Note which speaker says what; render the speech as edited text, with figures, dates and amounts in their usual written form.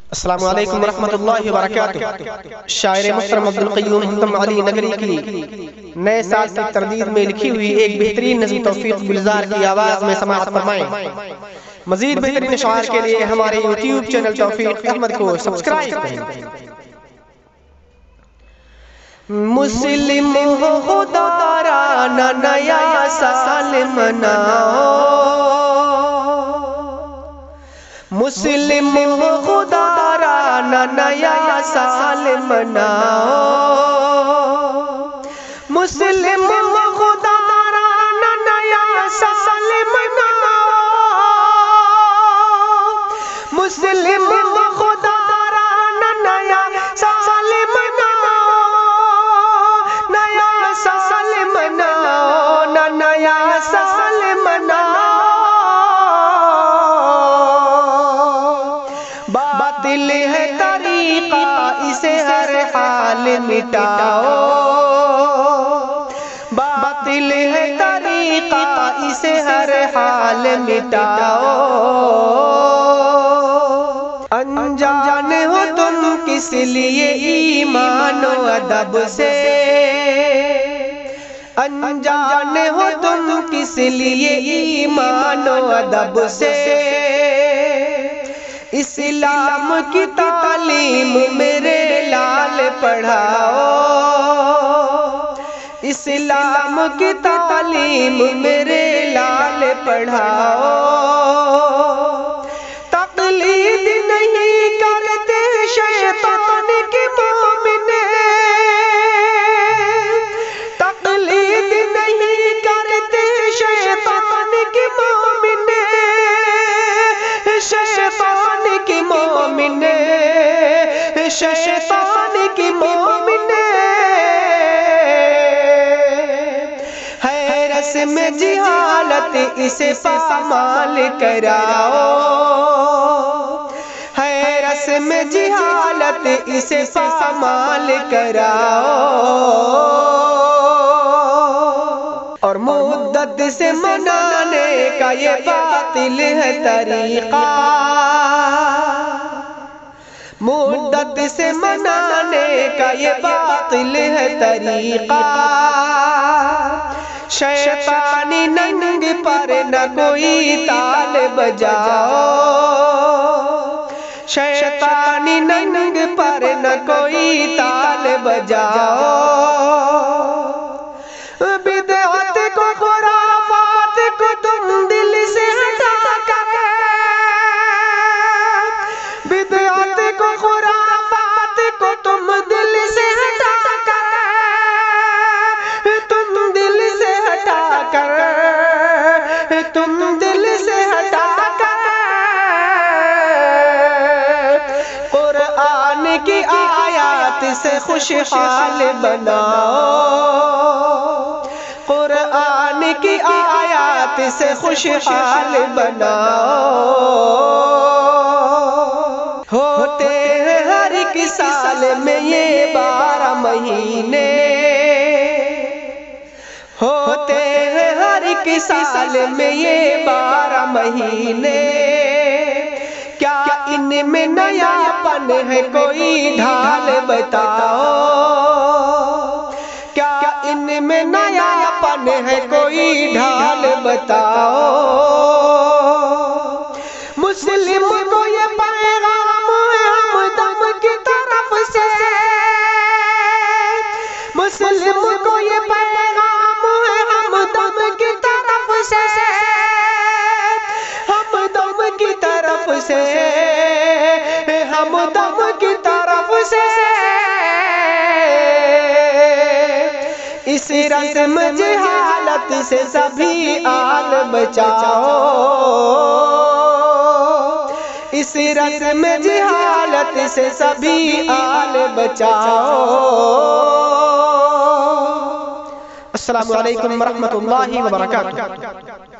Speaker 1: अस्सलामु अलैकुम रहमतुल्लाहि व बरकातुहू। शायर मुहतरम अब्दुल क़य्यूम मुहतरम अली नगरी की नए साल की तरदीद में लिखी हुई एक बेहतरीन नज़्म तौफीक गुलजार की आवाज़ में समाअत फरमाएं। मज़ीद बेहतरीन अशआर के लिए हमारे यूट्यूब चैनल तौफीक अहमद को सब्सक्राइब करें। मुस्लिम हो खुदारा न नया साल मनाओ, मुस्लिम हो खुदारा न नया साल मनाओ, मुस्लिम हो खुदारा न नया साल मनाओ, मुस्लिम हो खुदारा न नया साल मनाओ, नया साल मनाओ, न नया साल मनाओ। बातिल है तरीका इसे हर हाल मिटाओ, बातिल है तरीका इसे हर हाल मिटाओ। अनजान हो तुम किस लिए ईमान व अदब से, अनजान हो तुम किस लिए ईमान व अदब से। इस्लाम की तालीम मेरे लाल पढ़ाओ, इस्लाम की तालीम मेरे लाल पढ़ाओ। तक़लीद नहीं करते शैतान के मोमिन, तक़लीद नहीं करते शैतान के मोमिन, शैतान की मोमिन, शैतान की मोमिन। है रस्म जिहालत इसे पामाल कराओ, है रस्म जिहालत इसे पामाल कराओ। और मुद्दत से मनाने का ये बातिल है तरीका, मुद्दत से मनाने का ये बातिल है तरीका। शैतानी नंग पर न कोई ताल बजाओ, शैतानी नंग पर न कोई ताल बजाओ। बिदअत को खुराफात को तुम दिल से हटा कर, बिदअत को खुराफात को तुम दिल से हटा कर, तुम दिल से हटा कर, तुम दिल से हटा कर। कुरान की आयत से खुशहाल बनाओ, कुरान की आयत से खुशहाल बनाओ। होते हैं हर एक साल में ये 12 महीने, होते हैं हर एक साल में ये 12 महीने। क्या इनमें नयापन है कोई ढाल बताओ, क्या इनमें नयापन है कोई ढाल बताओ। मुस्लिम को ये पैगाम है हमदम की तरफ से, मुस्लिम को ये पैगाम है हमदम की तरफ से, हमदम की तरफ से, हमदम की तरफ से। इस रस्म जिहालत से सभी आल बचाओ, इस रस्म जिहालत से सभी आल बचाओ। अस्सलामु अलैकुम रहमतुल्लाहि व बरकातुहू।